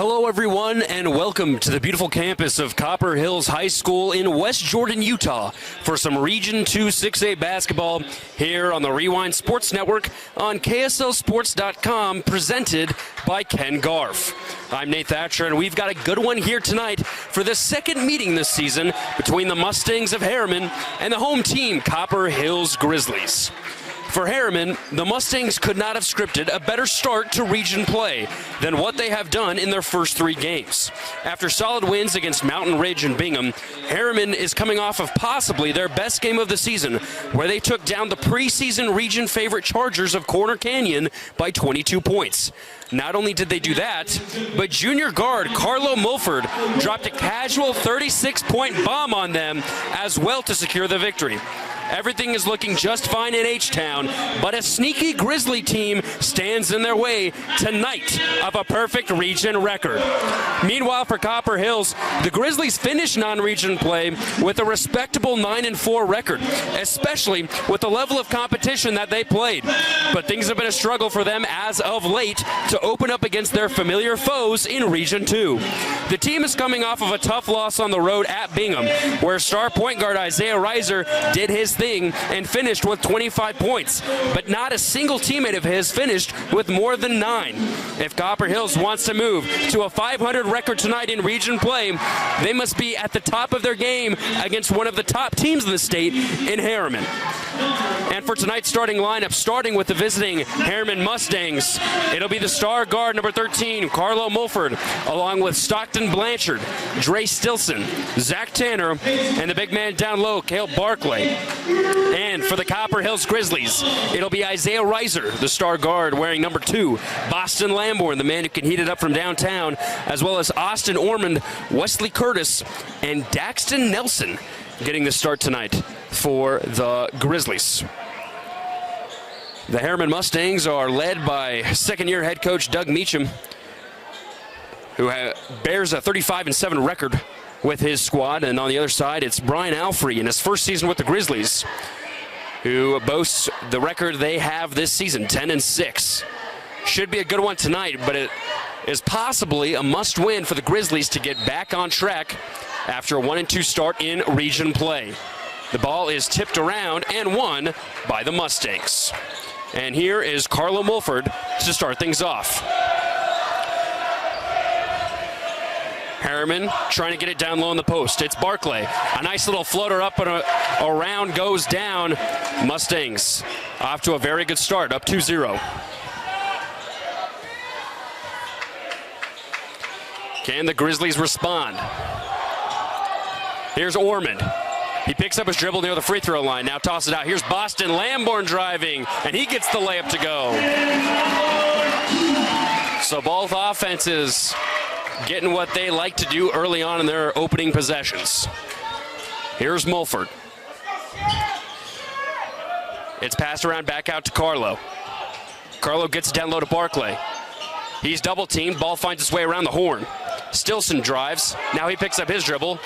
Hello, everyone, and welcome to the beautiful campus of Copper Hills High School in West Jordan, Utah, for some Region 2 6A basketball here on the Rewind Sports Network on KSLSports.com, presented by Ken Garf. I'm Nate Thatcher, and we've got a good one here tonight for the second meeting this season between the Mustangs of Herriman and the home team, Copper Hills Grizzlies. For Herriman, the Mustangs could not have scripted a better start to region play than what they have done in their first three games. After solid wins against Mountain Ridge and Bingham, Herriman is coming off of possibly their best game of the season, where they took down the preseason region favorite Chargers of Corner Canyon by 22 points. Not only did they do that, but junior guard Carlo Mulford dropped a casual 36-point bomb on them as well to secure the victory. Everything is looking just fine in H-Town, but a sneaky Grizzly team stands in their way tonight of a perfect region record. Meanwhile, for Copper Hills, the Grizzlies finished non-region play with a respectable 9-4 record, especially with the level of competition that they played. But things have been a struggle for them as of late to open up against their familiar foes in Region 2. The team is coming off of a tough loss on the road at Bingham, where star point guard Isaiah Reiser did his thing and finished with 25 points, but not a single teammate of his finished with more than 9. If Copper Hills wants to move to a 500 record tonight in region play, they must be at the top of their game against one of the top teams in the state in Herriman. And for tonight's starting lineup, starting with the visiting Herriman Mustangs, it'll be the star guard number 13, Carlo Mulford, along with Stockton Blanchard, Dre Stilson, Zach Tanner, and the big man down low, Cale Barclay. And for the Copper Hills Grizzlies, it'll be Isaiah Reiser, the star guard, wearing number 2, Boston Lamborn, the man who can heat it up from downtown, as well as Austin Ormond, Wesley Curtis, and Daxton Nelson getting the start tonight for the Grizzlies. The Herriman Mustangs are led by second-year head coach Doug Meacham, who bears a 35-7 record with his squad. And on the other side, it's Brian Alfrey in his first season with the Grizzlies, who boasts the record they have this season, 10-6. Should be a good one tonight, but it is possibly a must-win for the Grizzlies to get back on track after a 1-2 start in region play. The ball is tipped around and won by the Mustangs. And here is Carlo Mulford to start things off. Herriman trying to get it down low in the post. It's Barclay. A nice little floater up and around goes down. Mustangs off to a very good start, up 2-0. Can the Grizzlies respond? Here's Ormond. He picks up his dribble near the free throw line. Now toss it out. Here's Boston Lamborn driving, and he gets the layup to go. So both offenses getting what they like to do early on in their opening possessions. Here's Mulford. It's passed around back out to Carlo. Carlo gets it down low to Barclay. He's double teamed. Ball finds its way around the horn. Stilson drives. Now he picks up his dribble.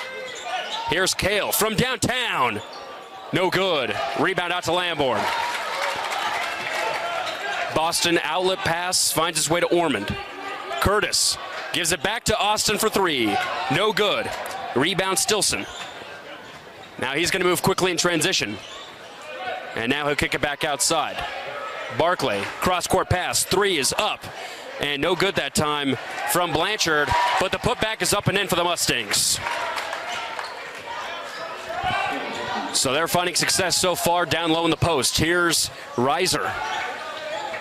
Here's Cale from downtown. No good. Rebound out to Lamborn. Boston outlet pass finds its way to Ormond. Curtis gives it back to Austin for 3. No good. Rebound Stilson. Now he's going to move quickly in transition. And now he'll kick it back outside. Barclay, cross-court pass. 3 is up. And no good that time from Blanchard. But the putback is up and in for the Mustangs. So they're finding success so far down low in the post. Here's Reiser.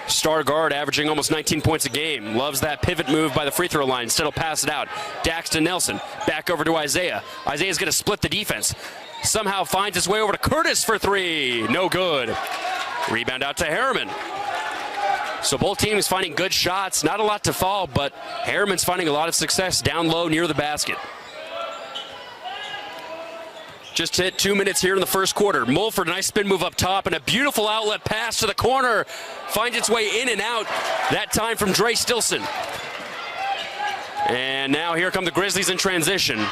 Star guard averaging almost 19 points a game. Loves that pivot move by the free throw line. Instead, he'll pass it out. Daxton Nelson back over to Isaiah. Isaiah's going to split the defense. Somehow finds his way over to Curtis for 3. No good. Rebound out to Herriman. So both teams finding good shots. Not a lot to fall, but Herriman's finding a lot of success down low near the basket. Just hit 2 minutes here in the first quarter. Mulford, nice spin move up top, and a beautiful outlet pass to the corner. Finds its way in and out, that time from Dre Stilson. And now here come the Grizzlies in transition.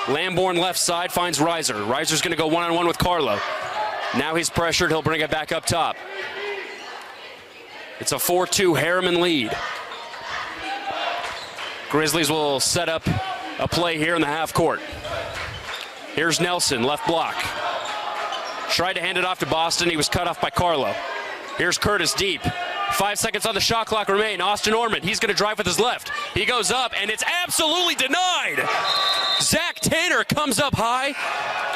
Lamborn left side finds Reiser. Reiser's going to go one-on-one with Carlo. Now he's pressured. He'll bring it back up top. It's a 4-2 Herriman lead. Grizzlies will set up a play here in the half court. Here's Nelson, left block. Tried to hand it off to Boston. He was cut off by Carlo. Here's Curtis deep. 5 seconds on the shot clock remain. Austin Orman, he's going to drive with his left. He goes up, and it's absolutely denied. Zach Tanner comes up high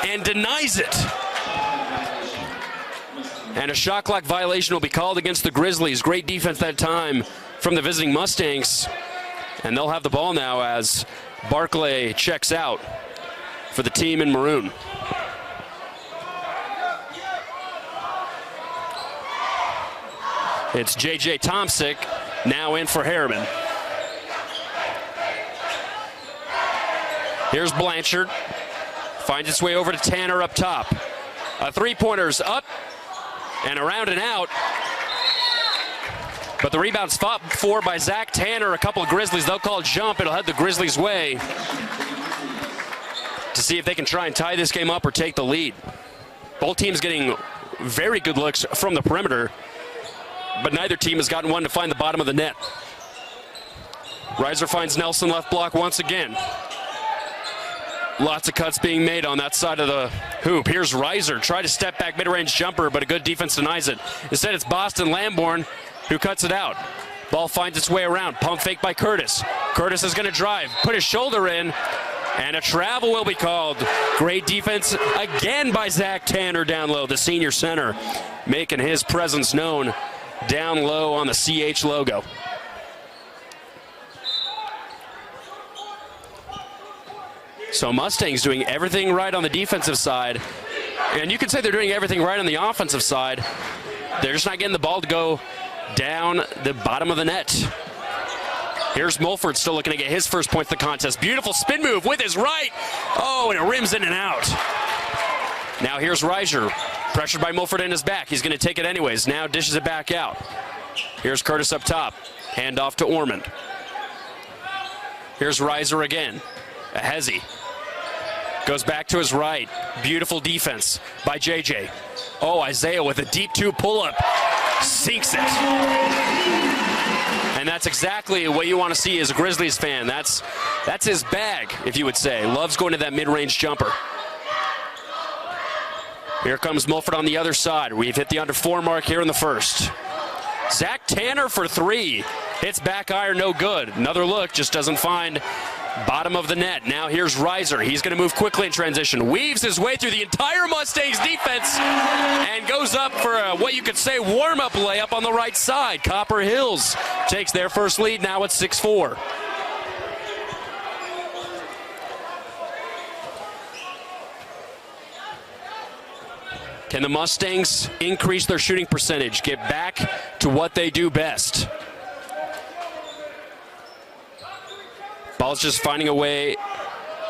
and denies it. And a shot clock violation will be called against the Grizzlies. Great defense that time from the visiting Mustangs. And they'll have the ball now as Barclay checks out for the team in maroon. It's J.J. Tomsick now in for Herriman. Here's Blanchard. Finds its way over to Tanner up top. A three-pointer's up and around and out. But the rebound's fought for by Zach Tanner. A couple of Grizzlies. They'll call a jump. It'll head the Grizzlies' way to see if they can try and tie this game up or take the lead. Both teams getting very good looks from the perimeter, but neither team has gotten one to find the bottom of the net. Reiser finds Nelson left block once again. Lots of cuts being made on that side of the hoop. Here's Reiser, try to step back mid-range jumper, but a good defense denies it. Instead, it's Boston Lamborn who cuts it out. Ball finds its way around. Pump fake by Curtis. Curtis is going to drive, put his shoulder in, and a travel will be called. Great defense again by Zach Tanner down low, the senior center, making his presence known down low on the CH logo. So Mustangs doing everything right on the defensive side. And you could say they're doing everything right on the offensive side. They're just not getting the ball to go down the bottom of the net. Here's Mulford still looking to get his first points of the contest. Beautiful spin move with his right. Oh, and it rims in and out. Now here's Reiser. Pressured by Mulford in his back. He's going to take it anyways. Now dishes it back out. Here's Curtis up top. Hand off to Ormond. Here's Reiser again. Ahezi goes back to his right. Beautiful defense by JJ. Oh, Isaiah with a deep two pull-up. Sinks it. And that's exactly what you want to see as a Grizzlies fan. That's his bag, if you would say. Loves going to that mid-range jumper. Here comes Mulford on the other side. We've hit the under 4 mark here in the first. Zach Tanner for 3. Hits back iron, no good. Another look, just doesn't find bottom of the net. Now here's Reiser. He's going to move quickly in transition. Weaves his way through the entire Mustangs defense and goes up for what you could say warm-up layup on the right side. Copper Hills takes their first lead. Now it's 6-4. Can the Mustangs increase their shooting percentage, get back to what they do best? Ball's just finding a way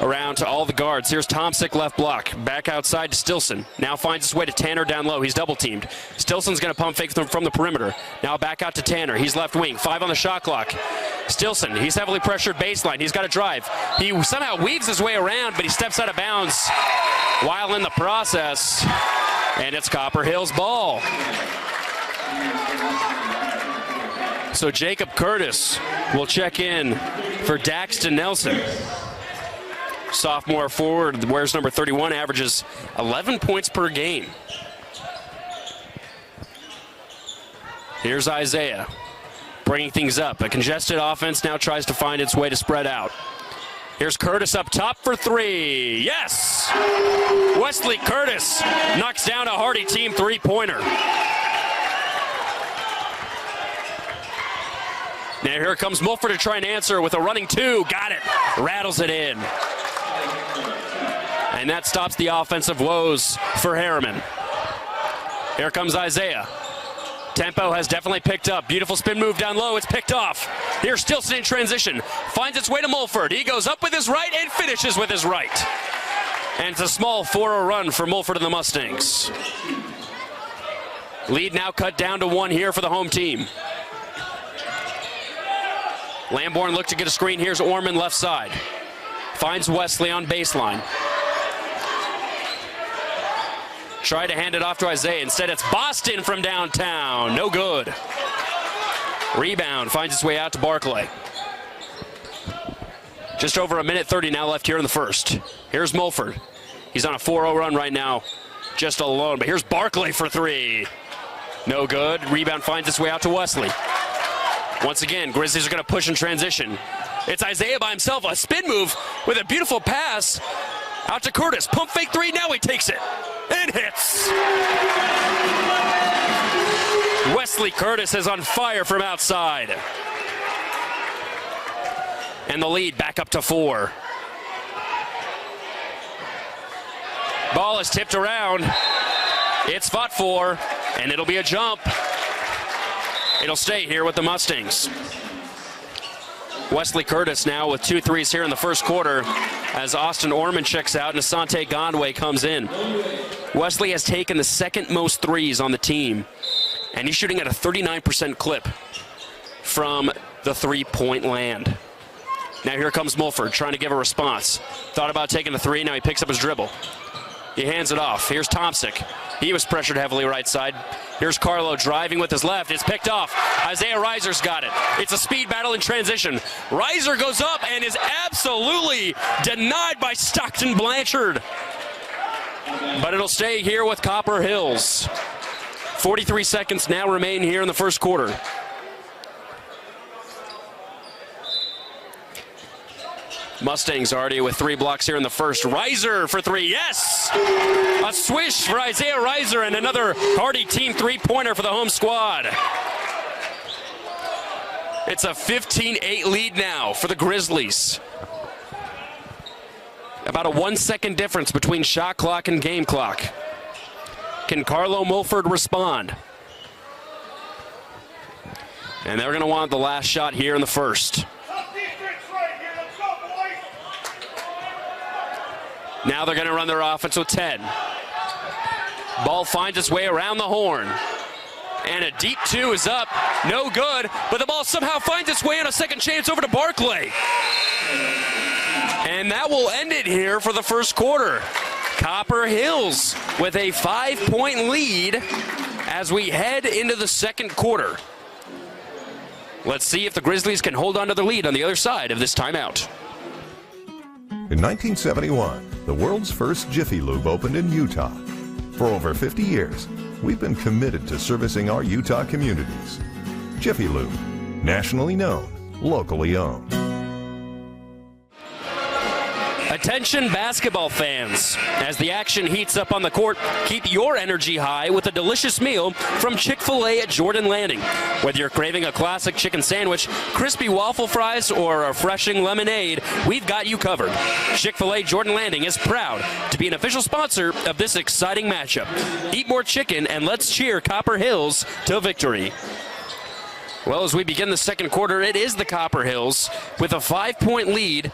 around to all the guards. Here's Tomsick left block. Back outside to Stilson. Now finds his way to Tanner down low. He's double teamed. Stilson's going to pump fake from the perimeter. Now back out to Tanner. He's left wing. 5 on the shot clock. Stilson, he's heavily pressured baseline. He's got to drive. He somehow weaves his way around, but he steps out of bounds while in the process. And it's Copper Hill's ball. So Jacob Curtis will check in for Daxton Nelson. Sophomore forward, wears number 31, averages 11 points per game. Here's Isaiah bringing things up. A congested offense now tries to find its way to spread out. Here's Curtis up top for 3. Yes! Wesley Curtis knocks down a Hardy team three-pointer. Now here comes Mulford to try and answer with a running 2. Got it. Rattles it in. And that stops the offensive woes for Herriman. Here comes Isaiah. Tempo has definitely picked up. Beautiful spin move down low. It's picked off. Here's Stilson in transition. Finds its way to Mulford. He goes up with his right and finishes with his right. And it's a small 4-0 run for Mulford and the Mustangs. Lead now cut down to 1 here for the home team. Lamborn looked to get a screen. Here's Orman left side. Finds Wesley on baseline. Tried to hand it off to Isaiah. Instead, it's Boston from downtown. No good. Rebound finds its way out to Barclay. Just over a minute 30 now left here in the first. Here's Mulford. He's on a 4-0 run right now, just alone. But here's Barclay for three. No good. Rebound finds its way out to Wesley. Once again, Grizzlies are going to push in transition. It's Isaiah by himself, a spin move with a beautiful pass out to Curtis. Pump fake three, now he takes it and hits. Wesley Curtis is on fire from outside. And the lead back up to 4. Ball is tipped around. It's fought for, and it'll be a jump. It'll stay here with the Mustangs. Wesley Curtis now with 2 threes here in the first quarter as Austin Orman checks out and Asante Gondway comes in. Wesley has taken the second most threes on the team, and he's shooting at a 39% clip from the three-point land. Now here comes Mulford trying to give a response. Thought about taking a three, now he picks up his dribble. He hands it off. Here's Tomsic. He was pressured heavily right side. Here's Carlo driving with his left. It's picked off. Isaiah Reiser's got it. It's a speed battle in transition. Reiser goes up and is absolutely denied by Stockton Blanchard. But it'll stay here with Copper Hills. 43 seconds now remain here in the first quarter. Mustangs already with 3 blocks here in the first. Reiser for three, yes! A swish for Isaiah Reiser and another hearty team three-pointer for the home squad. It's a 15-8 lead now for the Grizzlies. About a 1-second difference between shot clock and game clock. Can Carlo Mulford respond? And they're going to want the last shot here in the first. Now they're going to run their offense with 10. Ball finds its way around the horn. And a deep 2 is up. No good, but the ball somehow finds its way on a second chance over to Barclay. And that will end it here for the first quarter. Copper Hills with a 5-point lead as we head into the second quarter. Let's see if the Grizzlies can hold on to the lead on the other side of this timeout. In 1971, the world's first Jiffy Lube opened in Utah. For over 50 years, we've been committed to servicing our Utah communities. Jiffy Lube, nationally known, locally owned. Attention basketball fans. As the action heats up on the court, keep your energy high with a delicious meal from Chick-fil-A at Jordan Landing. Whether you're craving a classic chicken sandwich, crispy waffle fries, or a refreshing lemonade, we've got you covered. Chick-fil-A Jordan Landing is proud to be an official sponsor of this exciting matchup. Eat more chicken and let's cheer Copper Hills to victory. Well, as we begin the second quarter, it is the Copper Hills with a 5-point lead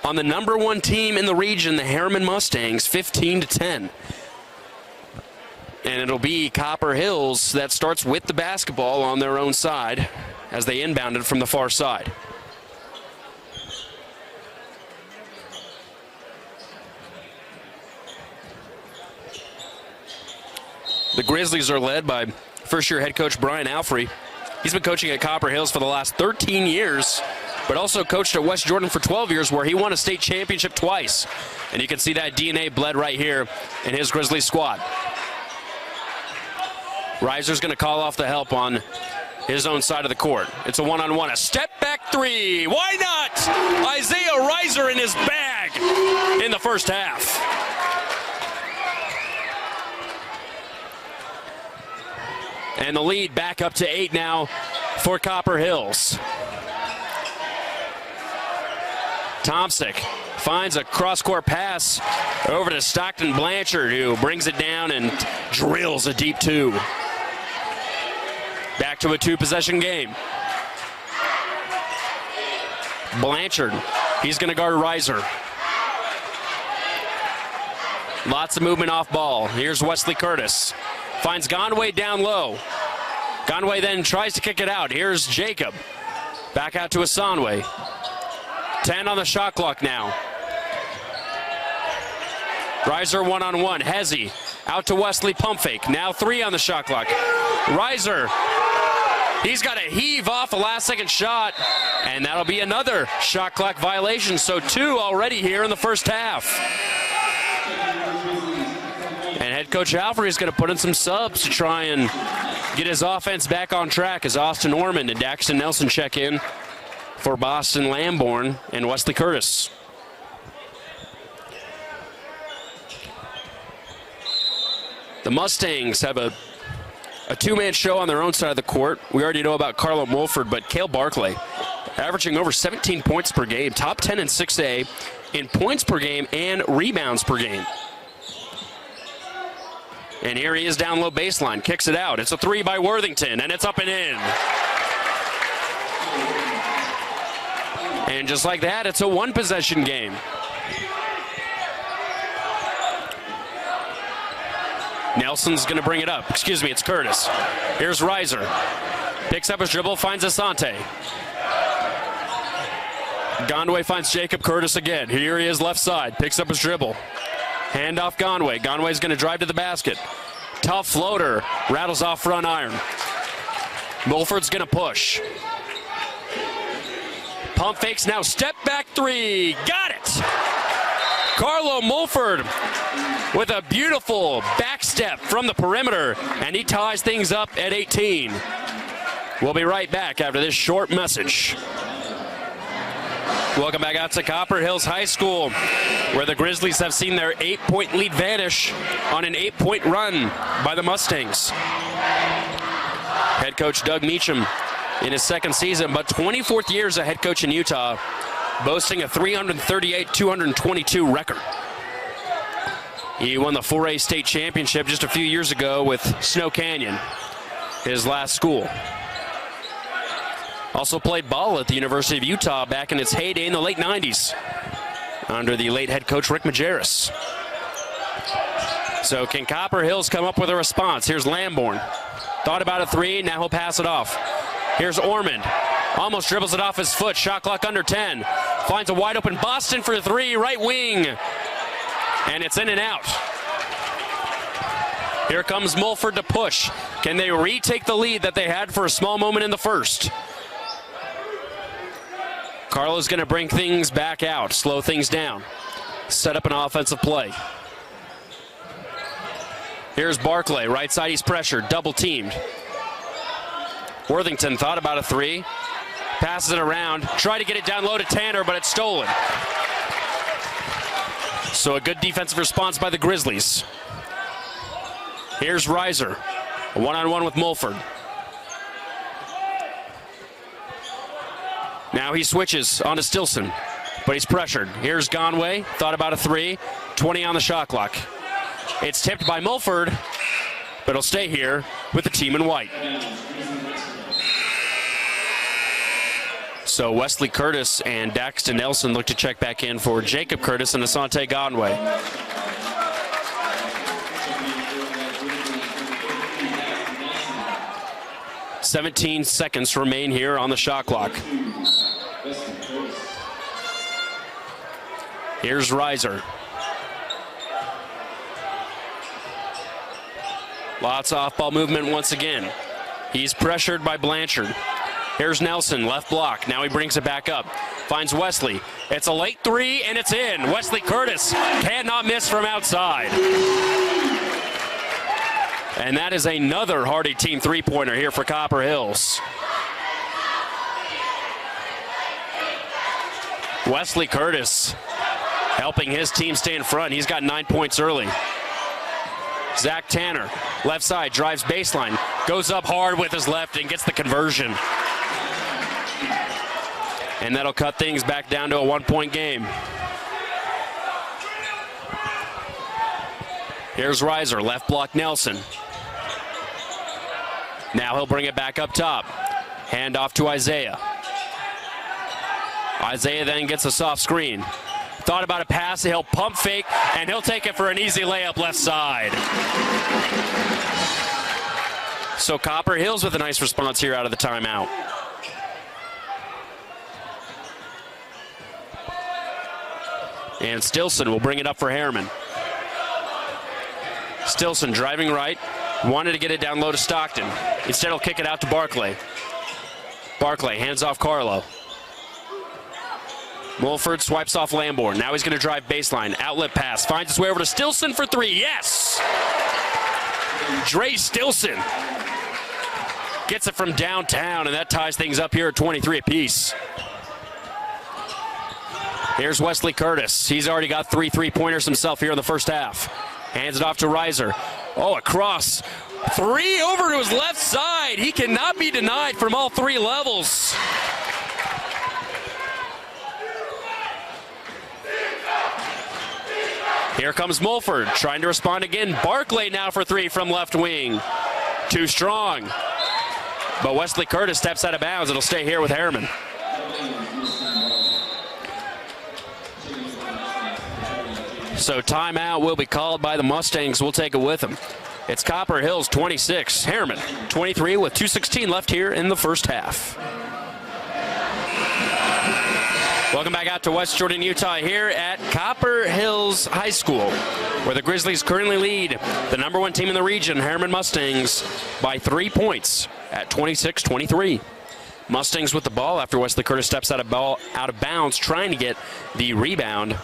on the number 1 team in the region, the Herriman Mustangs, 15-10. And it'll be Copper Hills that starts with the basketball on their own side as they inbound it from the far side. The Grizzlies are led by first-year head coach Brian Alfrey. He's been coaching at Copper Hills for the last 13 years. But also coached at West Jordan for 12 years where he won a state championship twice. And you can see that DNA bled right here in his Grizzlies squad. Reiser's going to call off the help on his own side of the court. It's a one-on-one, a step-back three. Why not? Isaiah Reiser in his bag in the first half. And the lead back up to 8 now for Copper Hills. Tomsic finds a cross-court pass over to Stockton Blanchard, who brings it down and drills a deep 2. Back to a 2-possession game. Blanchard, he's going to guard Reiser. Lots of movement off ball. Here's Wesley Curtis. Finds Gondway down low. Gondway then tries to kick it out. Here's Jacob. Back out to Asanwe. 10 on the shot clock now. Reiser one-on-one. Hezzy out to Wesley, pump fake. Now 3 on the shot clock. Reiser He's got to heave off a last-second shot, and that'll be another shot clock violation. So 2 already here in the first half. And head coach Alfrey is going to put in some subs to try and get his offense back on track as Austin Ormond and Daxton Nelson check in for Boston Lamborn and Wesley Curtis. The Mustangs have a two-man show on their own side of the court. We already know about Carlo Mulford, but Cale Barclay averaging over 17 points per game, top 10 in 6A in points per game and rebounds per game. And here he is down low baseline, kicks it out. It's a 3 by Worthington, and it's up and in. And just like that, it's a one-possession game. Nelson's going to bring it up. Excuse me, it's Curtis. Here's Reiser. Picks up his dribble, finds Asante. Gondway finds Jacob Curtis again. Here he is left side, picks up his dribble. Hand off Gondway. Gondway's going to drive to the basket. Tough floater, rattles off front iron. Mulford's going to push. Pump fakes now, step back 3. Got it! Carlo Mulford with a beautiful back step from the perimeter, and he ties things up at 18. We'll be right back after this short message. Welcome back out to Copper Hills High School, where the Grizzlies have seen their 8-point lead vanish on an 8-point run by the Mustangs. Head coach Doug Meacham in his second season, but 24th year as a head coach in Utah, boasting a 338-222 record. He won the 4A state championship just a few years ago with Snow Canyon, his last school. Also played ball at the University of Utah back in its heyday in the late 90s under the late head coach Rick Majerus. So can Copper Hills come up with a response? Here's Lamborn. Thought about a 3, now he'll pass it off. Here's Ormond. Almost dribbles it off his foot. Shot clock under 10. Finds a wide open Boston for 3, right wing. And it's in and out. Here comes Mulford to push. Can they retake the lead that they had for a small moment in the first? Carlo's going to bring things back out, slow things down, set up an offensive play. Here's Barclay, right side, he's pressured, double teamed. Worthington thought about a 3, passes it around, tried to get it down low to Tanner, but it's stolen. So a good defensive response by the Grizzlies. Here's Reiser, a one-on-one with Mulford. Now he switches onto Stilson, but he's pressured. Here's Gondway, thought about a 3, 20 on the shot clock. It's tipped by Mulford, but he'll stay here with the team in white. So Wesley Curtis and Daxton Nelson look to check back in for Jacob Curtis and Asante Gondway. "17 seconds remain here on the shot clock. Here's Reiser. Lots of off-ball movement once again. He's pressured by Blanchard. Here's Nelson, left block. Now he brings it back up. Finds Wesley. It's a late 3, and it's in. Wesley Curtis cannot miss from outside. And that is another Hardy team three-pointer here for Copper Hills. Wesley Curtis helping his team stay in front. He's got 9 points early. Zach Tanner, left side, drives baseline, goes up hard with his left and gets the conversion. And that'll cut things back down to a 1-point game. Here's Reiser, left block Nelson. Now he'll bring it back up top. Hand off to Isaiah. Isaiah then gets a soft screen. Thought about a pass, he'll pump fake, and he'll take it for an easy layup left side. So Copper Hills with a nice response here out of the timeout. And Stilson will bring it up for Herriman. Stilson driving right, Wanted to get it down low to Stockton. Instead, he'll kick it out to Barclay. Barclay hands off Carlo. Mulford swipes off Lamborn. Now he's going to drive baseline. Outlet pass. Finds his way over to Stilson for three. Yes! Dre Stilson gets it from downtown, and that ties things up here at 23 apiece. Here's Wesley Curtis. He's already got 3 3-pointers himself here in the first half. Hands it off to Reiser. Oh, a cross. 3 over to his left side. He cannot be denied from all 3 levels. Here comes Mulford, trying to respond again. Barclay now for 3 from left wing. Too strong. But Wesley Curtis steps out of bounds. It'll stay here with Herriman. So timeout will be called by the Mustangs. We'll take it with them. It's Copper Hills 26, Herriman 23 with 2:16 left here in the first half. Welcome back out to West Jordan, Utah, here at Copper Hills High School, where the Grizzlies currently lead the number 1 team in the region, Herriman Mustangs, by 3 points at 26-23. Mustangs with the ball after Wesley Curtis steps out of bounds, trying to get the rebound.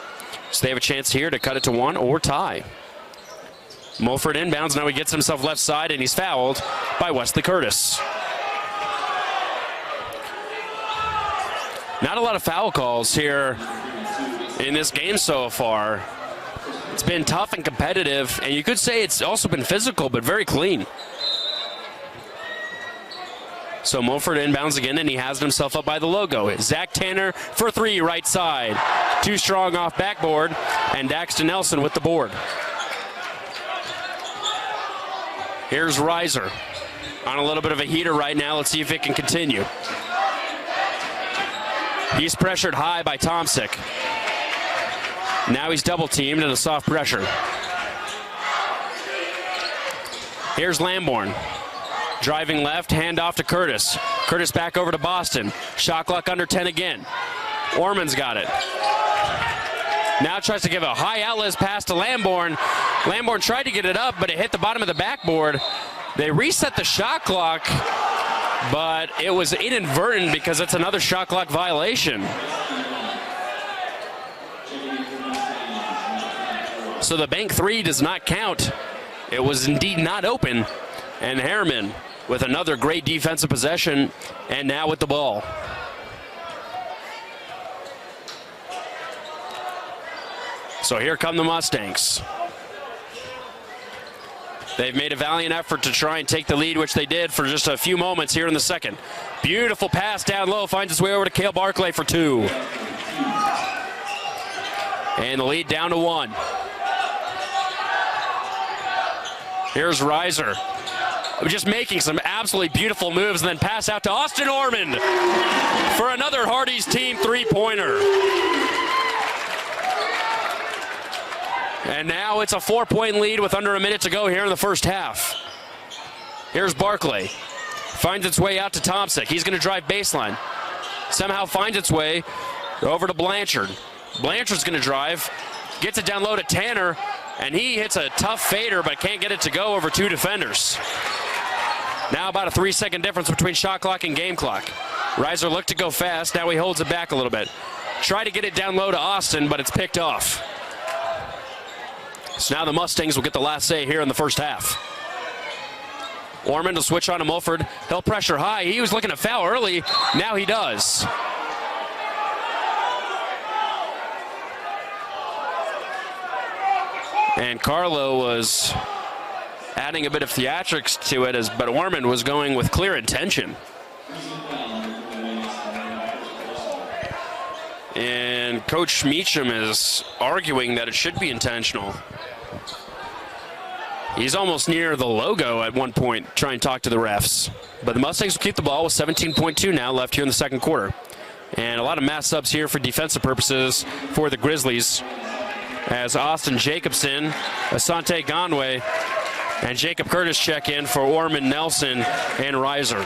So they have a chance here to cut it to 1 or tie. Mulford inbounds. Now he gets himself left side, and he's fouled by Wesley Curtis. Not a lot of foul calls here in this game so far. It's been tough and competitive, and you could say it's also been physical, but very clean. So Mulford inbounds again, and he has himself up by the logo. Zach Tanner for 3, right side. Too strong off backboard, and Daxton Nelson with the board. Here's Reiser on a little bit of a heater right now. Let's see if it can continue. He's pressured high by Tomsic. Now he's double teamed in a soft pressure. Here's Lamborn. Driving left, hand off to Curtis. Curtis back over to Boston. Shot clock under 10 again. Orman's got it. Now tries to give a high outlet pass to Lamborn. Lamborn tried to get it up, but it hit the bottom of the backboard. They reset the shot clock, but it was inadvertent because it's another shot clock violation. So the bank 3 does not count. It was indeed not open. And Herriman with another great defensive possession, and now with the ball. So here come the Mustangs. They've made a valiant effort to try and take the lead, which they did for just a few moments here in the second. Beautiful pass down low, finds its way over to Cale Barclay for 2. And the lead down to 1. Here's Reiser, just making some absolutely beautiful moves, and then pass out to Austin Orman for another Hardy's team 3-pointer. And now it's a 4-point lead with under a minute to go here in the first half. Here's Barclay. Finds its way out to Tomsic. He's going to drive baseline. Somehow finds its way over to Blanchard. Blanchard's going to drive. Gets it down low to Tanner. And he hits a tough fader, but can't get it to go over 2 defenders. Now about a 3-second difference between shot clock and game clock. Reiser looked to go fast. Now he holds it back a little bit. Try to get it down low to Austin, but it's picked off. So now the Mustangs will get the last say here in the first half. Orman will switch on to Mulford. He'll pressure high. He was looking to foul early. Now he does. And Carlo was adding a bit of theatrics to it, but Orman was going with clear intention. And Coach Meacham is arguing that it should be intentional. He's almost near the logo at one point, trying to talk to the refs. But the Mustangs will keep the ball with 17.2 now left here in the second quarter. And a lot of mass subs here for defensive purposes for the Grizzlies, as Austin Jacobson, Asante Ganwe, and Jacob Curtis check in for Orman, Nelson, and Reiser.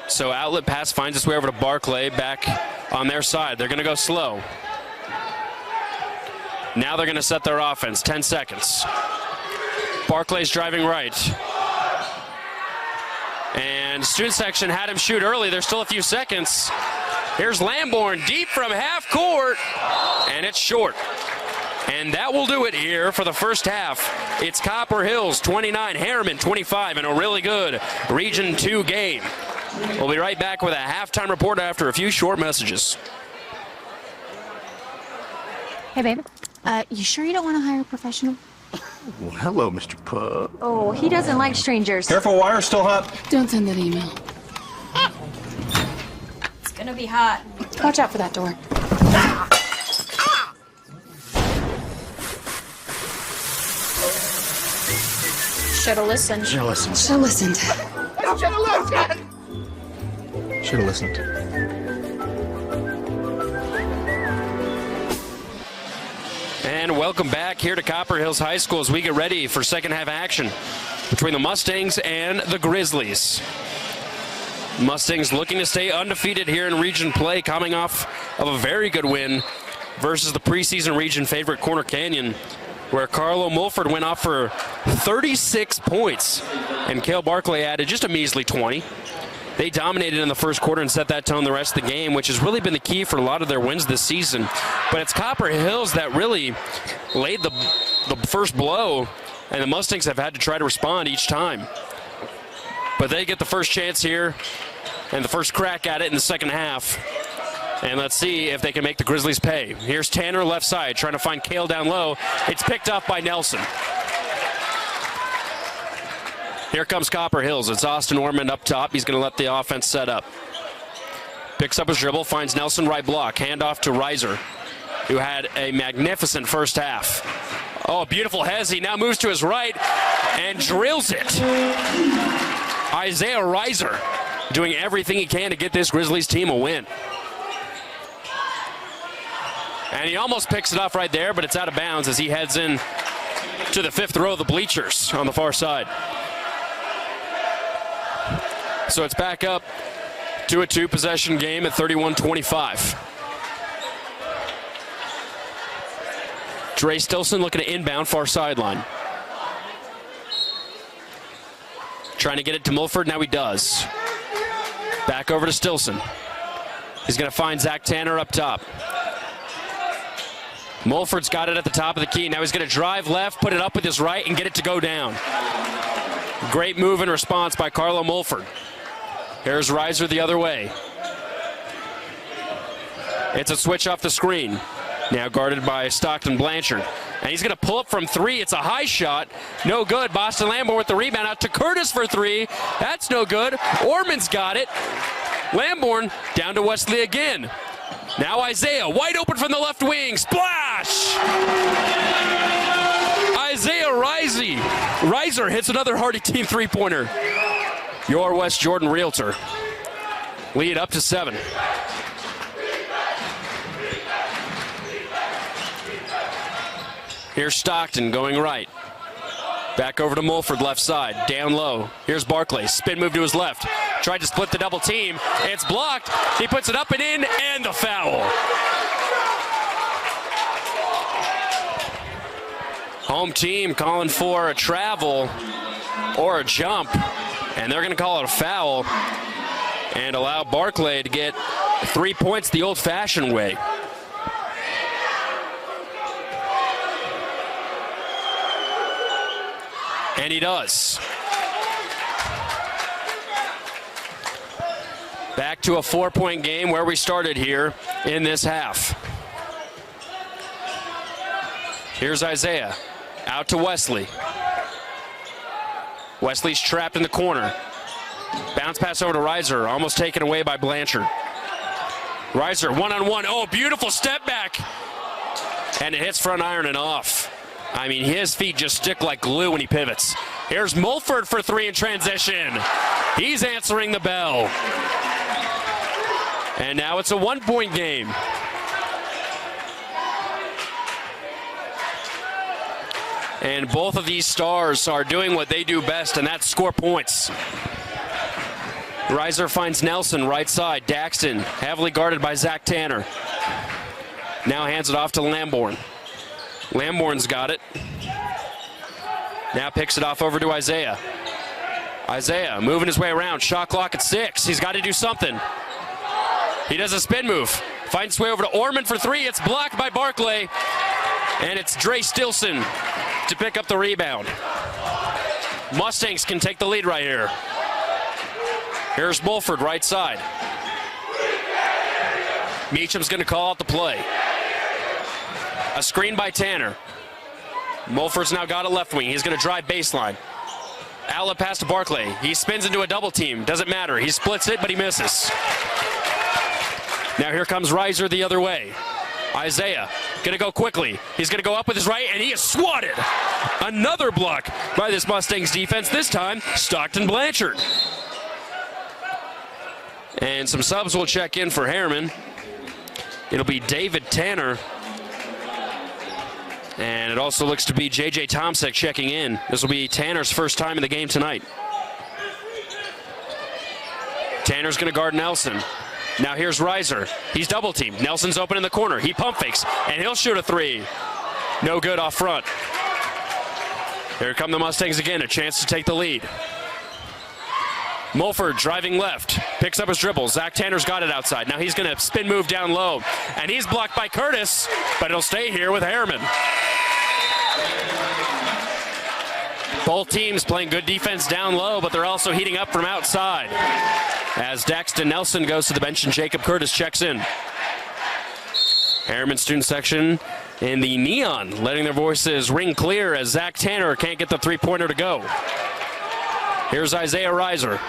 So outlet pass finds its way over to Barclay back on their side. They're going to go slow. Now they're going to set their offense. 10 seconds. Barclay's driving right. And student section had him shoot early. There's still a few seconds. Here's Lamborn deep from half court. And it's short. And that will do it here for the first half. It's Copper Hills 29, Herriman 25, and a really good Region 2 game. We'll be right back with a halftime report after a few short messages. Hey, babe. You sure you don't want to hire a professional? Well, hello, Mr. Pug. Oh, he doesn't like strangers. Careful, wire still hot. Don't send that email. It's gonna be hot. Watch out for that door. Should've listened. Should have listened. Should have listened. Should have listened. And welcome back here to Copper Hills High School as we get ready for second half action between the Mustangs and the Grizzlies. Mustangs looking to stay undefeated here in region play, coming off of a very good win versus the preseason region favorite Corner Canyon, where Carlo Mulford went off for 36 points and Cale Barclay added just a measly 20. They dominated in the first quarter and set that tone the rest of the game, which has really been the key for a lot of their wins this season. But it's Copper Hills that really laid the first blow, and the Mustangs have had to try to respond each time. But they get the first chance here and the first crack at it in the second half. And let's see if they can make the Grizzlies pay. Here's Tanner left side trying to find Cale down low. It's picked up by Nelson. Here comes Copper Hills. It's Austin Ormond up top. He's going to let the offense set up. Picks up his dribble, finds Nelson right block. Handoff to Reiser, who had a magnificent first half. Oh, beautiful Hezzy now moves to his right and drills it. Isaiah Reiser doing everything he can to get this Grizzlies team a win. And he almost picks it off right there, but it's out of bounds as he heads in to the fifth row of the bleachers on the far side. So it's back up to a two-possession game at 31-25. Dre Stilson looking to inbound far sideline. Trying to get it to Mulford, now he does. Back over to Stilson. He's going to find Zach Tanner up top. Mulford's got it at the top of the key. Now he's going to drive left, put it up with his right, and get it to go down. Great move and response by Carlo Mulford. Here's Reiser the other way. It's a switch off the screen. Now guarded by Stockton Blanchard. And he's going to pull up from three. It's a high shot. No good. Boston Lamborn with the rebound out to Curtis for three. That's no good. Ormond's got it. Lamborn down to Wesley again. Now Isaiah, wide open from the left wing. Splash! Isaiah Reiser hits another Hardy team three-pointer. Your West Jordan Realtor. Lead up to 7. Here's Stockton going right. Back over to Mulford, left side, down low. Here's Barclay, spin move to his left. Tried to split the double team. It's blocked. He puts it up and in, and the foul. Home team calling for a travel or a jump, and they're going to call it a foul and allow Barclay to get 3 points the old-fashioned way. And he does. Back to a 4-point game where we started here in this half. Here's Isaiah. Out to Wesley. Wesley's trapped in the corner. Bounce pass over to Reiser. Almost taken away by Blanchard. Reiser one-on-one. Oh, beautiful step back. And it hits front iron and off. I mean, his feet just stick like glue when he pivots. Here's Mulford for three in transition. He's answering the bell. And now it's a 1-point game. And both of these stars are doing what they do best, and that's score points. Reiser finds Nelson right side. Daxton heavily guarded by Zach Tanner. Now hands it off to Lamborn. Lamborn's got it. Now picks it off over to Isaiah. Isaiah moving his way around. Shot clock at 6. He's got to do something. He does a spin move. Finds his way over to Orman for 3. It's blocked by Barclay. And it's Dre Stilson to pick up the rebound. Mustangs can take the lead right here. Here's Mulford, right side. Meacham's going to call out the play. A screen by Tanner. Mulford's now got it left wing. He's going to drive baseline. Outlet pass to Barclay. He spins into a double team. Doesn't matter. He splits it, but he misses. Now here comes Reiser the other way. Isaiah going to go quickly. He's going to go up with his right, and he is swatted. Another block by this Mustangs defense. This time, Stockton Blanchard. And some subs will check in for Herriman. It'll be David Tanner. And it also looks to be J.J. Tomczyk checking in. This will be Tanner's first time in the game tonight. Tanner's going to guard Nelson. Now here's Reiser. He's double teamed. Nelson's open in the corner. He pump fakes, and he'll shoot a 3. No good off front. Here come the Mustangs again, a chance to take the lead. Mulford driving left, picks up his dribble. Zach Tanner's got it outside. Now he's going to spin move down low, and he's blocked by Curtis, but it'll stay here with Herriman. Both teams playing good defense down low, but they're also heating up from outside. As Daxton Nelson goes to the bench and Jacob Curtis checks in. Herriman student section in the neon, letting their voices ring clear as Zach Tanner can't get the three-pointer to go. Here's Isaiah Reiser.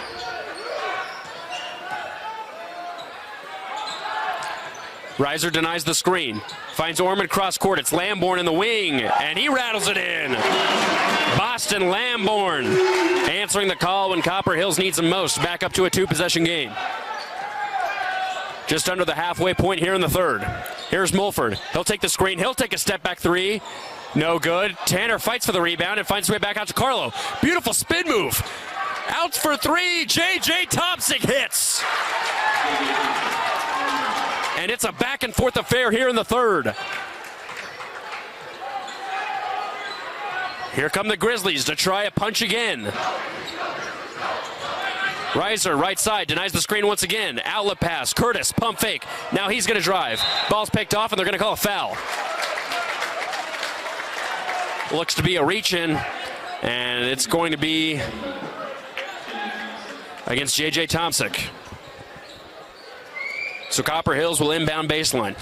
Reiser denies the screen. Finds Orman cross court. It's Lamborn in the wing, and he rattles it in. Boston Lamborn answering the call when Copper Hills needs him most. Back up to a 2-possession game. Just under the halfway point here in the third. Here's Mulford. He'll take the screen. He'll take a step-back 3. No good. Tanner fights for the rebound and finds his way back out to Carlo. Beautiful spin move. Out for 3. J.J. Tomczyk hits. And it's a back-and-forth affair here in the third. Here come the Grizzlies to try a punch again. Reiser, right side, denies the screen once again. Outlet pass. Curtis, pump fake. Now he's going to drive. Ball's picked off, and they're going to call a foul. Looks to be a reach-in, and it's going to be against J.J. Tomczyk. So Copper Hills will inbound baseline.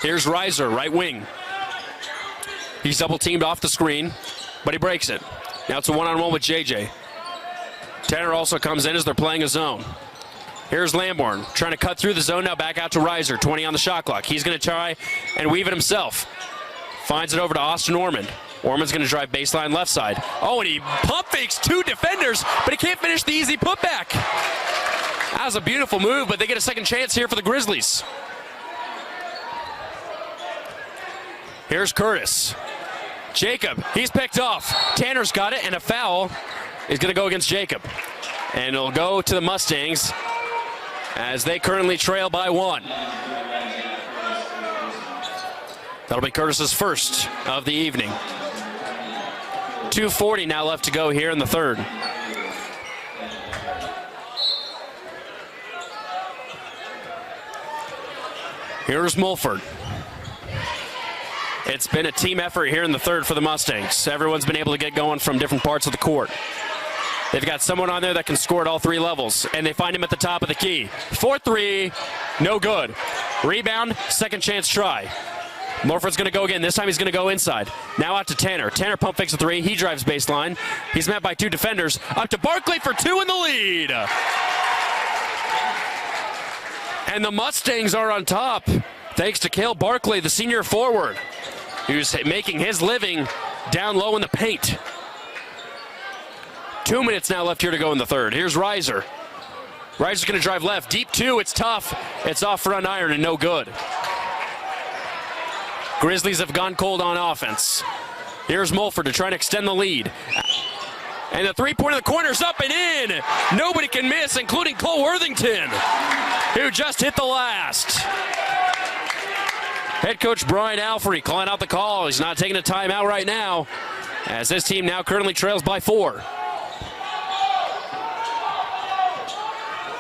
Here's Reiser, right wing. He's double teamed off the screen, but he breaks it. Now it's a one-on-one with JJ. Tanner also comes in as they're playing a zone. Here's Lamborn trying to cut through the zone, now back out to Reiser, 20 on the shot clock. He's going to try and weave it himself. Finds it over to Austin Orman. Orman's going to drive baseline left side. Oh, and he pump fakes 2 defenders, but he can't finish the easy putback. That was a beautiful move, but they get a second chance here for the Grizzlies. Here's Curtis. Jacob, he's picked off. Tanner's got it, and a foul is going to go against Jacob. And it'll go to the Mustangs as they currently trail by 1. That'll be Curtis's first of the evening. 2:40 now left to go here in the third. Here's Mulford. It's been a team effort here in the third for the Mustangs. Everyone's been able to get going from different parts of the court. They've got someone on there that can score at all 3 levels, and they find him at the top of the key. 4-3, no good. Rebound, second chance try. Mulford's going to go again. This time he's going to go inside. Now out to Tanner. Tanner pump fakes a 3. He drives baseline. He's met by 2 defenders. Up to Barclay for 2 in the lead. And the Mustangs are on top, thanks to Cale Barclay, the senior forward, who's making his living down low in the paint. 2 minutes now left here to go in the third. Here's Reiser. Reiser's going to drive left. Deep 2. It's tough. It's off front iron and no good. Grizzlies have gone cold on offense. Here's Mulford to try and extend the lead. And the 3-pointer in the corner's up and in. Nobody can miss, including Cole Worthington. who just hit the last. Head coach Brian Alfrey calling out the call. He's not taking a timeout right now, as this team now currently trails by 4.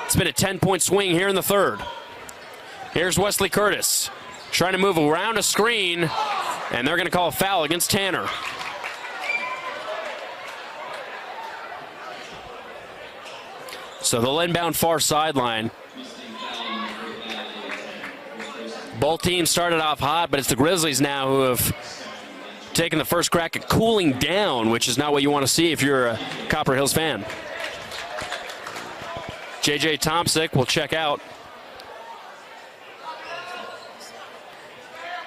It's been a 10-point swing here in the third. Here's Wesley Curtis trying to move around a screen, and they're going to call a foul against Tanner. So they'll inbound far sideline. Both teams started off hot, but it's the Grizzlies now who have taken the first crack at cooling down, which is not what you want to see if you're a Copper Hills fan. J.J. Tomsick will check out.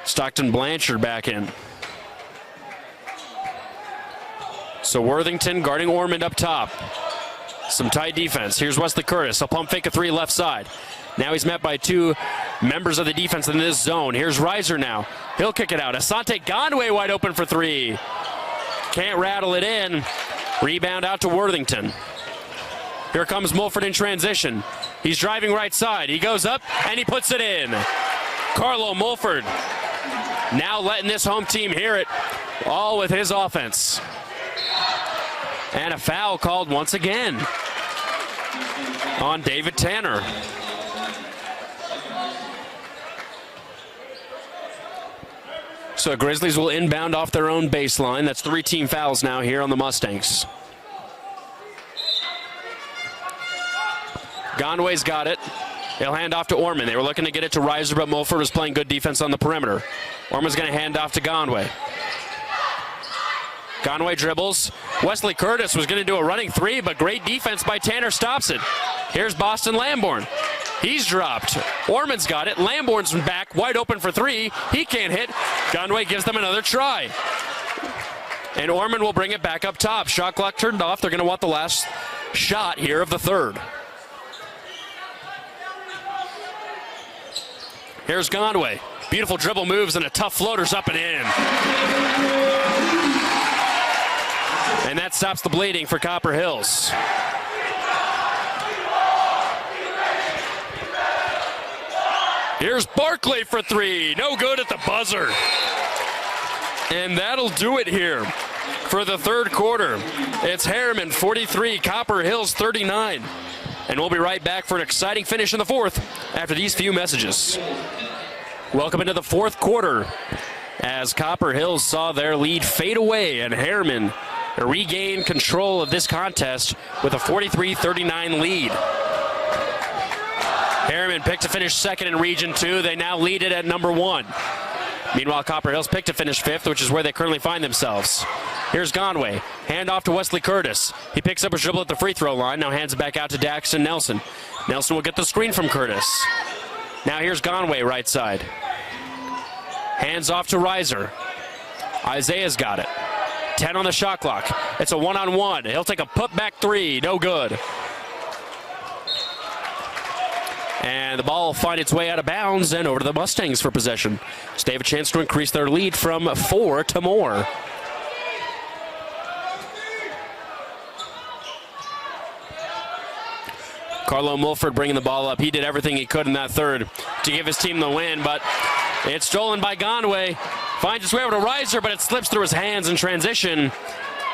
Stockton Blanchard back in. So Worthington guarding Ormond up top. Some tight defense. Here's Wesley Curtis. He'll pump fake a 3 left side. Now he's met by 2 members of the defense in this zone. Here's Reiser now. He'll kick it out. Asante Gondwe wide open for 3. Can't rattle it in. Rebound out to Worthington. Here comes Mulford in transition. He's driving right side. He goes up and he puts it in. Carlo Mulford now letting this home team hear it, all with his offense. And a foul called once again on David Tanner. So Grizzlies will inbound off their own baseline. That's 3 team fouls now here on the Mustangs. Gondway's got it. He'll hand off to Ormond. They were looking to get it to Reiser, but Mulford was playing good defense on the perimeter. Ormond's going to hand off to Gondway. Gondway dribbles. Wesley Curtis was going to do a running 3, but great defense by Tanner stops it. Here's Boston Lamborn. He's dropped. Ormond's got it. Lamborn's back, wide open for 3. He can't hit. Gondway gives them another try. And Ormond will bring it back up top. Shot clock turned off. They're going to want the last shot here of the third. Here's Gondway. Beautiful dribble moves and a tough floater's up and in. And that stops the bleeding for Copper Hills. Here's Barkley for 3. No good at the buzzer. And that'll do it here for the third quarter. It's Herriman 43, Copper Hills 39. And we'll be right back for an exciting finish in the fourth after these few messages. Welcome into the fourth quarter as Copper Hills saw their lead fade away and Herriman regain control of this contest with a 43-39 lead. Herriman picked to finish second in Region 2. They now lead it at number 1. Meanwhile, Copper Hills picked to finish 5th, which is where they currently find themselves. Here's Gondway. Hand off to Wesley Curtis. He picks up a dribble at the free throw line. Now hands it back out to Daxton Nelson. Nelson will get the screen from Curtis. Now here's Gondway right side. Hands off to Reiser. Isaiah's got it. 10 on the shot clock. It's a 1-on-1. He'll take a putback 3. No good. And the ball will find its way out of bounds and over to the Mustangs for possession. So they have a chance to increase their lead from 4 to more. Carlo Mulford bringing the ball up. He did everything he could in that third to give his team the win, but it's stolen by Gondway. Finds its way over to Reiser, but it slips through his hands in transition.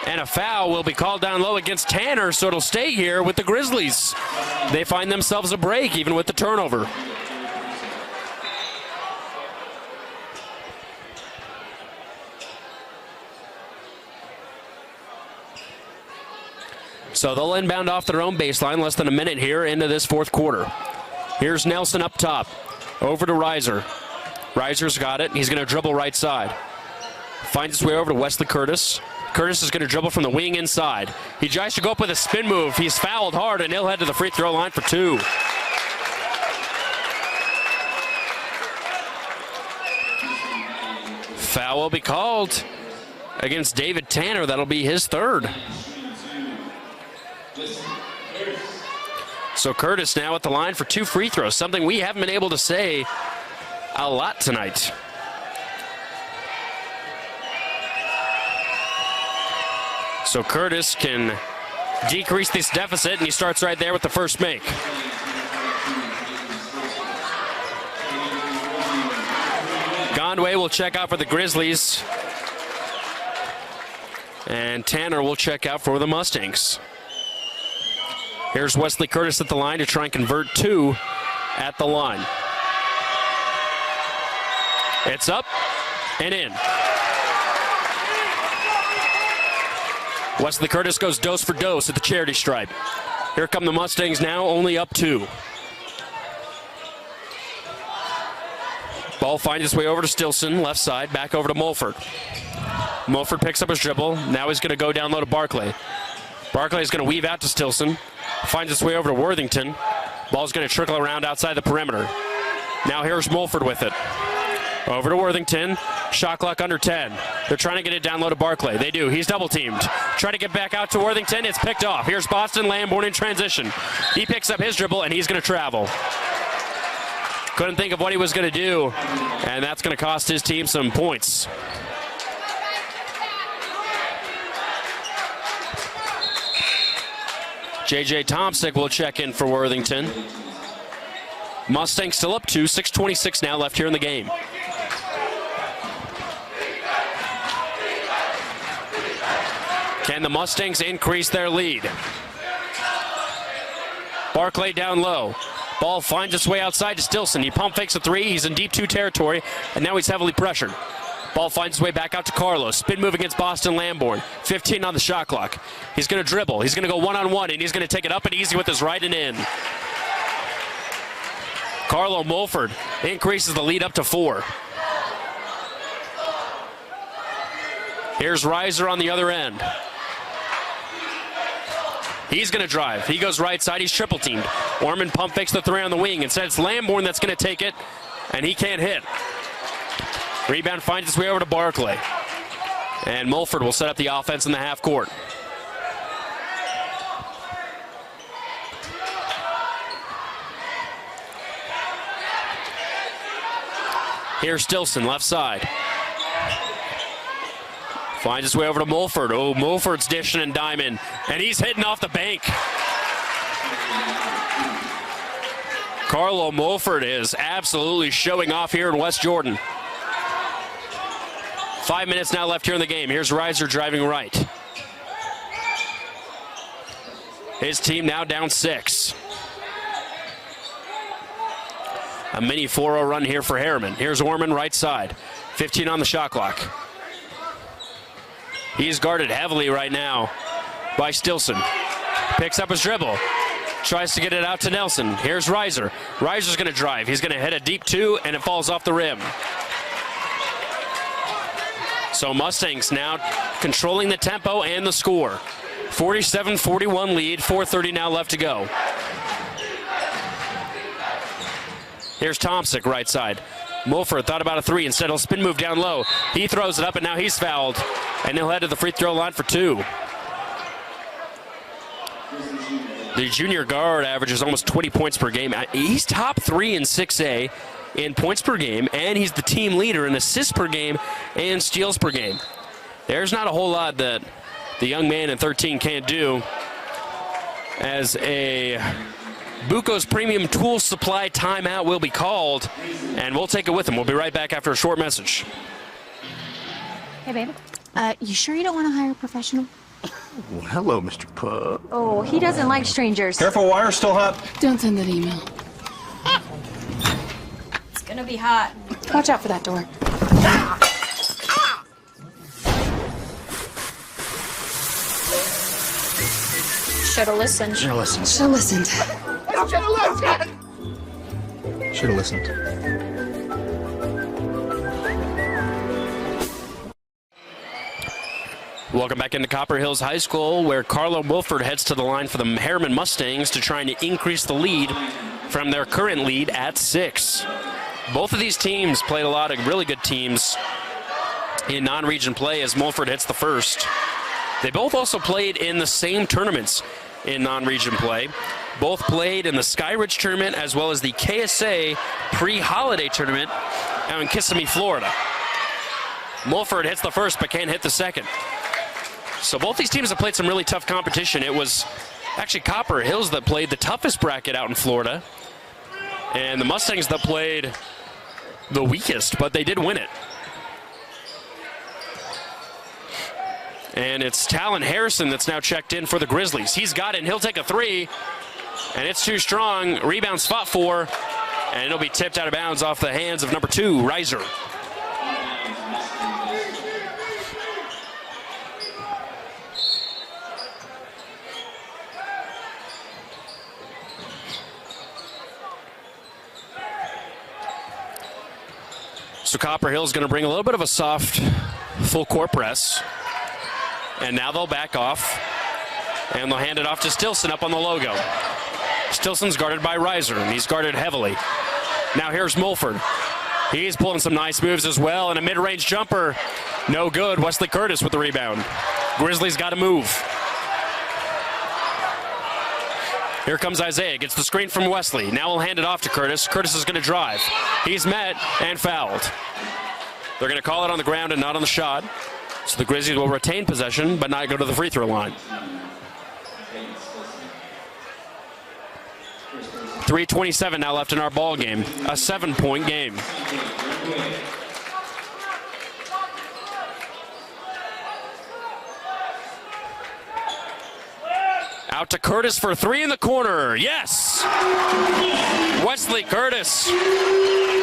And a foul will be called down low against Tanner, so it'll stay here with the Grizzlies. They find themselves a break, even with the turnover. So they'll inbound off their own baseline, less than a minute here into this fourth quarter. Here's Nelson up top, over to Reiser. Reiser's got it. He's going to dribble right side. Finds his way over to Wesley Curtis. Curtis is going to dribble from the wing inside. He tries to go up with a spin move. He's fouled hard, and he'll head to the free throw line for 2. Foul will be called against David Tanner. That'll be his 3rd. So Curtis now at the line for 2 free throws, something we haven't been able to say a lot tonight. So Curtis can decrease this deficit, and he starts right there with the first make. Conway will check out for the Grizzlies. And Tanner will check out for the Mustangs. Here's Wesley Curtis at the line to try and convert 2 at the line. It's up and in. Wesley Curtis goes dose for dose at the charity stripe. Here come the Mustangs now, only up 2. Ball finds its way over to Stilson, left side, back over to Mulford. Mulford picks up his dribble. Now he's going to go down low to Barclay. Barclay is going to weave out to Stilson. Finds its way over to Worthington. Ball's going to trickle around outside the perimeter. Now here's Mulford with it. Over to Worthington. Shot clock under 10. They're trying to get it down low to Barclay. They do. He's double teamed. Trying to get back out to Worthington. It's picked off. Here's Boston Lamborn in transition. He picks up his dribble and he's going to travel. Couldn't think of what he was going to do, and that's going to cost his team some points. J.J. Tomsick will check in for Worthington. Mustangs still up 2, 6:26 now left here in the game. Can the Mustangs increase their lead? Barclay down low. Ball finds its way outside to Stilson. He pump fakes a 3. He's in deep 2 territory, and now he's heavily pressured. Ball finds its way back out to Carlos. Spin move against Boston Lamborn. 15 on the shot clock. He's going to dribble. He's going to go one-on-one, and he's going to take it up and easy with his right and in. Carlo Mulford increases the lead up to 4. Here's Reiser on the other end. He's going to drive. He goes right side. He's triple teamed. Orman pump fakes the 3 on the wing. Instead, it's Lamborn that's going to take it, and he can't hit. Rebound finds its way over to Barclay. And Mulford will set up the offense in the half court. Here's Stilson, left side. Finds his way over to Mulford. Oh, Mulford's dishing and diming, and he's hitting off the bank. Carlo Mulford is absolutely showing off here in West Jordan. 5 minutes now left here in the game. Here's Reiser driving right. His team now down 6. A mini 4-0 run here for Herriman. Here's Orman right side. 15 on the shot clock. He's guarded heavily right now by Stilson. Picks up his dribble. Tries to get it out to Nelson. Here's Reiser. Reiser's going to drive. He's going to hit a deep 2, and it falls off the rim. So Mustangs now controlling the tempo and the score. 47-41 lead, 4:30 now left to go. Here's Tomsick right side. Mulford thought about a 3. Instead, he'll spin move down low. He throws it up, and now he's fouled. And he'll head to the free throw line for 2. The junior guard averages almost 20 points per game. He's top 3 in 6A in points per game, and he's the team leader in assists per game and steals per game. There's not a whole lot that the young man in 13 can't do. As a Buco's Premium Tool Supply timeout will be called, and we'll take it with him. We'll be right back after a short message. Hey, babe. You sure you don't want to hire a professional? Well, hello, Mr. Pug. Oh, he doesn't like strangers. Careful, wire's still hot. Don't send that email. It's gonna be hot. Watch out for that door. Should've listened. Should have listened. Should have listened. Should have listened. Welcome back into Copper Hills High School, where Carlo Mulford heads to the line for the Herriman Mustangs to try and increase the lead from their current lead at 6. Both of these teams played a lot of really good teams in non-region play as Mulford hits the first. They both also played in the same tournaments in non-region play. Both played in the Skyridge tournament as well as the KSA pre-holiday tournament out in Kissimmee, Florida. Mulford hits the first but can't hit the second. So both these teams have played some really tough competition. It was actually Copper Hills that played the toughest bracket out in Florida, and the Mustangs that played the weakest, but they did win it. And it's Talon Harrison that's now checked in for the Grizzlies. He's got it, and he'll take a three. And it's too strong. Rebound's fought for. And it'll be tipped out of bounds off the hands of number 2, Reiser. So Copper Hill's going to bring a little bit of a soft full court press. And now they'll back off. And they'll hand it off to Stilson up on the logo. Stilson's guarded by Reiser, and he's guarded heavily. Now here's Mulford. He's pulling some nice moves as well, and a mid-range jumper. No good. Wesley Curtis with the rebound. Grizzlies got to move. Here comes Isaiah. Gets the screen from Wesley. Now we'll hand it off to Curtis. Curtis is going to drive. He's met and fouled. They're going to call it on the ground and not on the shot. So the Grizzlies will retain possession, but not go to the free throw line. 3:27 now left in our ball game. A 7-point game. Out to Curtis for 3 in the corner. Yes! Wesley Curtis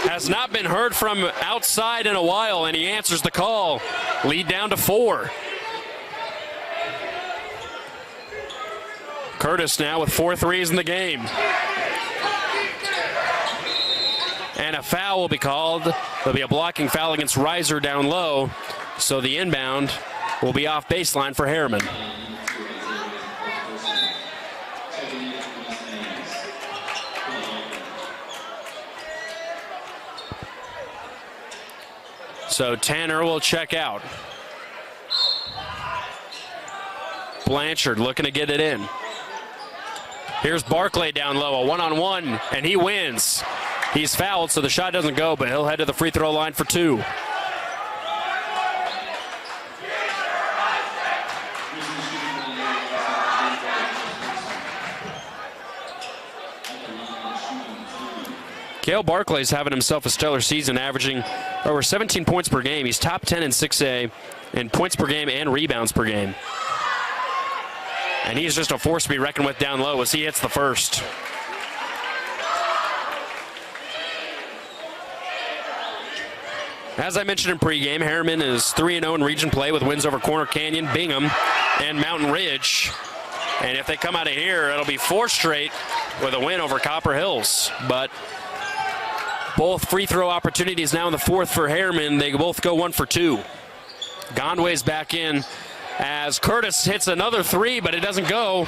has not been heard from outside in a while, and he answers the call. Lead down to 4. Curtis now with 4 threes in the game. And a foul will be called. There'll be a blocking foul against Reiser down low. So the inbound will be off baseline for Herriman. So Tanner will check out. Blanchard looking to get it in. Here's Barclay down low, a one-on-one, and he wins. He's fouled, so the shot doesn't go, but he'll head to the free throw line for 2. Cale Barclay's having himself a stellar season, averaging over 17 points per game. He's top 10 in 6A in points per game and rebounds per game. And he's just a force to be reckoned with down low as he hits the first. As I mentioned in pregame, Herriman is 3-0 in region play with wins over Corner Canyon, Bingham, and Mountain Ridge. And if they come out of here, it'll be 4 straight with a win over Copper Hills. But both free throw opportunities now in the 4th for Herriman. They both go 1 for 2. Gondway's back in as Curtis hits another 3, but it doesn't go.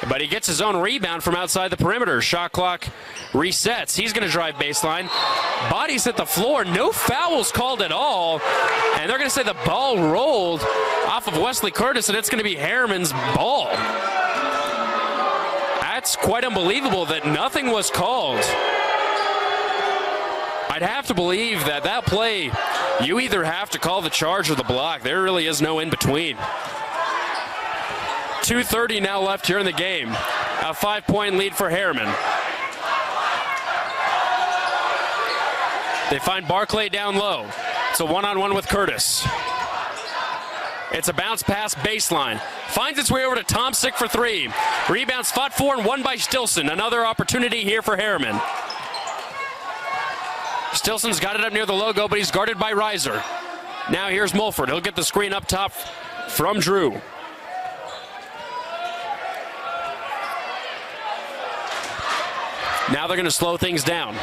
But he gets his own rebound from outside the perimeter. Shot clock resets. He's going to drive baseline. Bodies hit the floor. No fouls called at all. And they're going to say the ball rolled off of Wesley Curtis, and it's going to be Herriman's ball. That's quite unbelievable that nothing was called. I'd have to believe that that play, you either have to call the charge or the block. There really is no in between. 2:30 now left here in the game. A 5-point lead for Herriman. They find Barclay down low. It's a one-on-one with Curtis. It's a bounce pass baseline. Finds its way over to Tomsick for 3. Rebounds fought for and won by Stilson. Another opportunity here for Herriman. Stilson's got it up near the logo, but he's guarded by Reiser. Now here's Mulford. He'll get the screen up top from Drew. Now they're going to slow things down.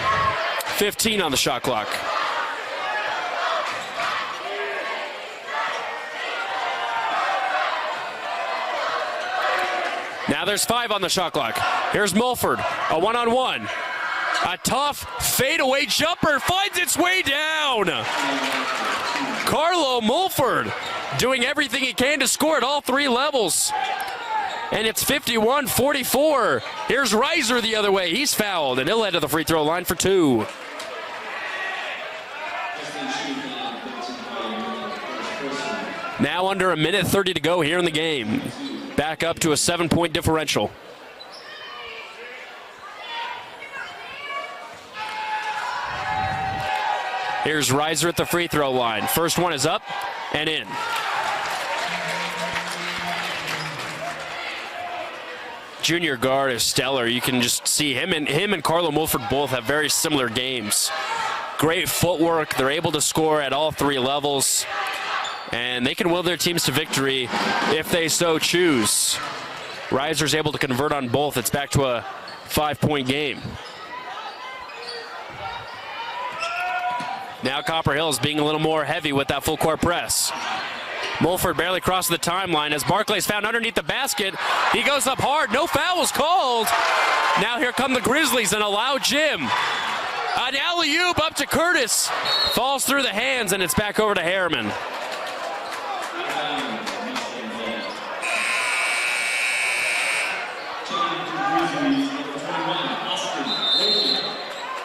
15 on the shot clock. Now there's 5 on the shot clock. Here's Mulford, a one-on-one. A tough fadeaway jumper finds its way down. Carlo Mulford doing everything he can to score at all 3 levels. And it's 51-44. Here's Reiser the other way. He's fouled, and he'll head to the free throw line for 2. Now under 1:30 to go here in the game. Back up to a 7-point differential. Here's Reiser at the free throw line. First one is up and in. junior guard is stellar. You can just see him and Carlo Mulford both have very similar games. Great footwork. They're able to score at all three levels, and they can will their teams to victory if they so choose. Reiser's able to convert on both. It's back to a 5-point game. Now Copper Hills being a little more heavy with that full court press. Mulford barely crosses the timeline as Barclay's found underneath the basket. He goes up hard. No fouls called. Now here come the Grizzlies and allow Jim. An alley-oop up to Curtis. Falls through the hands, and it's back over to Herriman.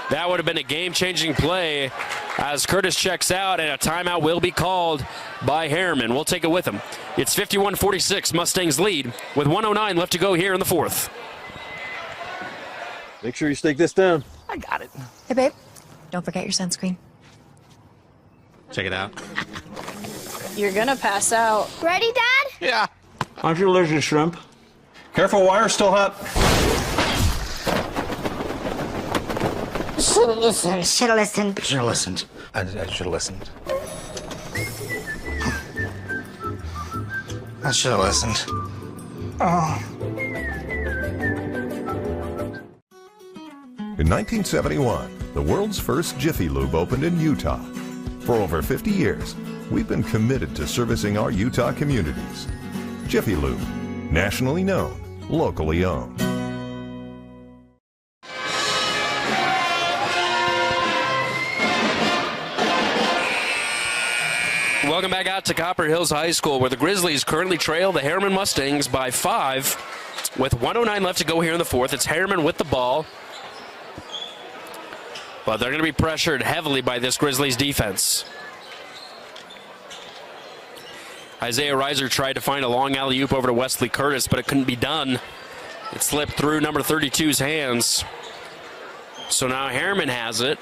That would have been a game-changing play as Curtis checks out, and a timeout will be called by Herriman. We'll take it with him. It's 51-46, Mustangs lead with 1:09 left to go here in the fourth. Make sure you stake this down. I got it. Hey, babe. Don't forget your sunscreen. Check it out. You're gonna pass out. Ready, Dad? Yeah. Aren't you allergic to shrimp? Careful, wire's still hot. Should've listened. Should've listened. Should have listened. I should have listened. I should have listened. Oh. In 1971, the world's first Jiffy Lube opened in Utah. For over 50 years, we've been committed to servicing our Utah communities. Jiffy Lube, nationally known, locally owned. Welcome back out to Copper Hills High School, where the Grizzlies currently trail the Herriman Mustangs by 5 with 1:09 left to go here in the fourth. It's Herriman with the ball, but they're going to be pressured heavily by this Grizzlies defense. Isaiah Reiser tried to find a long alley-oop over to Wesley Curtis, but it couldn't be done. It slipped through number 32's hands. So now Herriman has it.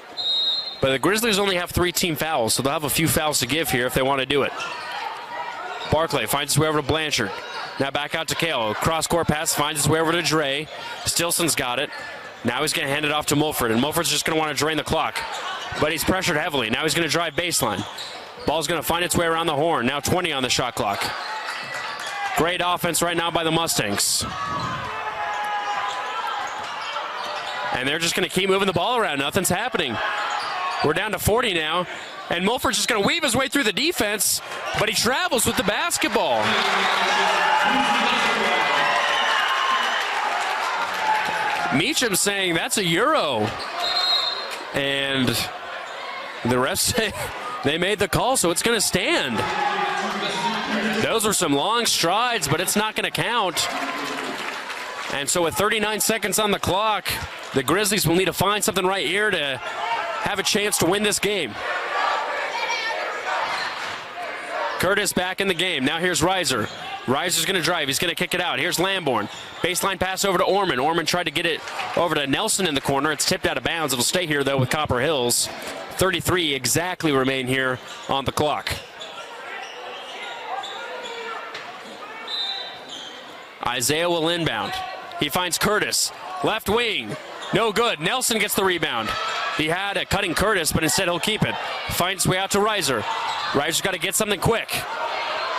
But the Grizzlies only have 3 team fouls, so they'll have a few fouls to give here if they want to do it. Barclay finds his way over to Blanchard. Now back out to Kale. Cross-court pass finds his way over to Dre. Stilson's got it. Now he's going to hand it off to Mulford, and Mulford's just going to want to drain the clock. But he's pressured heavily. Now he's going to drive baseline. Ball's going to find its way around the horn. Now 20 on the shot clock. Great offense right now by the Mustangs. And they're just going to keep moving the ball around. Nothing's happening. We're down to 40 now, and Mulford's just going to weave his way through the defense, but he travels with the basketball. Meacham saying that's a Euro. And the refs say they made the call, so it's going to stand. Those were some long strides, but it's not going to count. And so with 39 seconds on the clock, the Grizzlies will need to find something right here to have a chance to win this game. Curtis back in the game. Now here's Reiser. Reiser's going to drive. He's going to kick it out. Here's Lamborn. Baseline pass over to Orman. Orman tried to get it over to Nelson in the corner. It's tipped out of bounds. It'll stay here, though, with Copper Hills. 33 exactly remain here on the clock. Isaiah will inbound. He finds Curtis. Left wing. No good. Nelson gets the rebound. He had a cutting Curtis, but instead he'll keep it. Finds his way out to Reiser. Reiser's got to get something quick.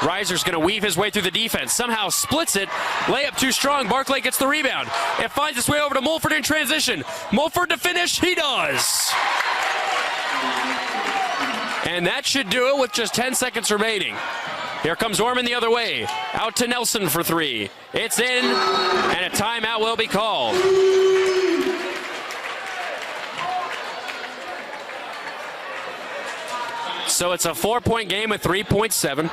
Reiser's going to weave his way through the defense. Somehow splits it. Layup too strong. Barclay gets the rebound. It finds its way over to Mulford in transition. Mulford to finish. He does. And that should do it with just 10 seconds remaining. Here comes Orman the other way. Out to Nelson for 3. It's in, and a timeout will be called. So it's a 4-point game at 3.7.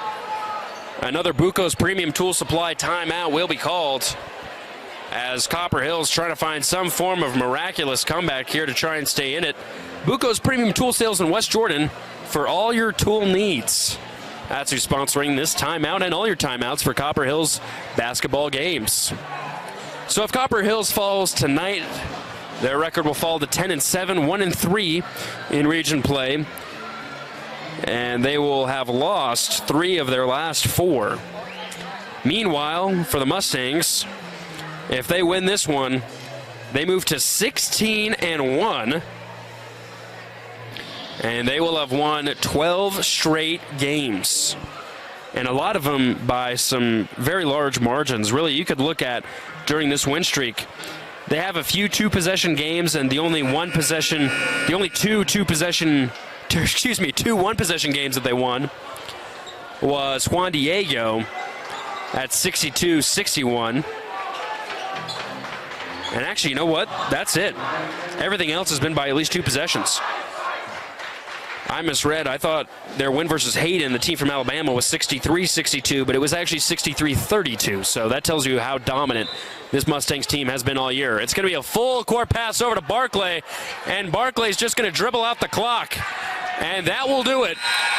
Another Buco's Premium Tool Supply timeout will be called as Copper Hills trying to find some form of miraculous comeback here to try and stay in it. Buco's Premium Tool Sales in West Jordan for all your tool needs. That's who's sponsoring this timeout and all your timeouts for Copper Hills basketball games. So if Copper Hills falls tonight, their record will fall to 10-7, 1-3 in region play. And they will have lost 3 of their last 4. Meanwhile, for the Mustangs, If they win this one, they move to 16-1. And they will have won 12 straight games. And a lot of them by some very large margins. Really, you could look at during this win streak, they have a few two-possession games, and the only two one-possession games that they won was Juan Diego at 62-61. And actually, you know what? That's it. Everything else has been by at least two possessions. I misread. I thought their win versus Hayden, the team from Alabama, was 63-62, but it was actually 63-32. So that tells you how dominant this Mustangs team has been all year. It's going to be a full court pass over to Barclay, and Barclay's just going to dribble out the clock. And that will do it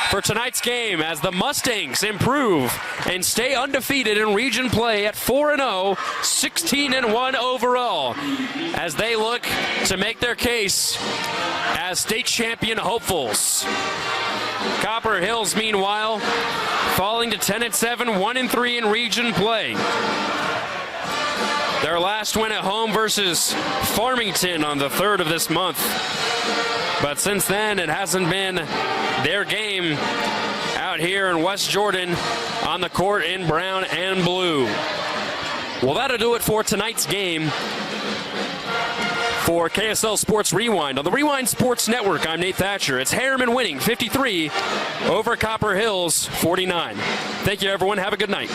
for tonight's game as the Mustangs improve and stay undefeated in region play at 4-0, 16-1 overall, as they look to make their case as state champion hopefuls. Copper Hills, meanwhile, falling to 10-7, 1-3 in region play. Their last win at home versus Farmington on the 3rd of this month. But since then, it hasn't been their game out here in West Jordan on the court in brown and blue. Well, that'll do it for tonight's game. For KSL Sports Rewind on the Rewind Sports Network, I'm Nate Thatcher. It's Herriman winning 53 over Copper Hills 49. Thank you, everyone. Have a good night.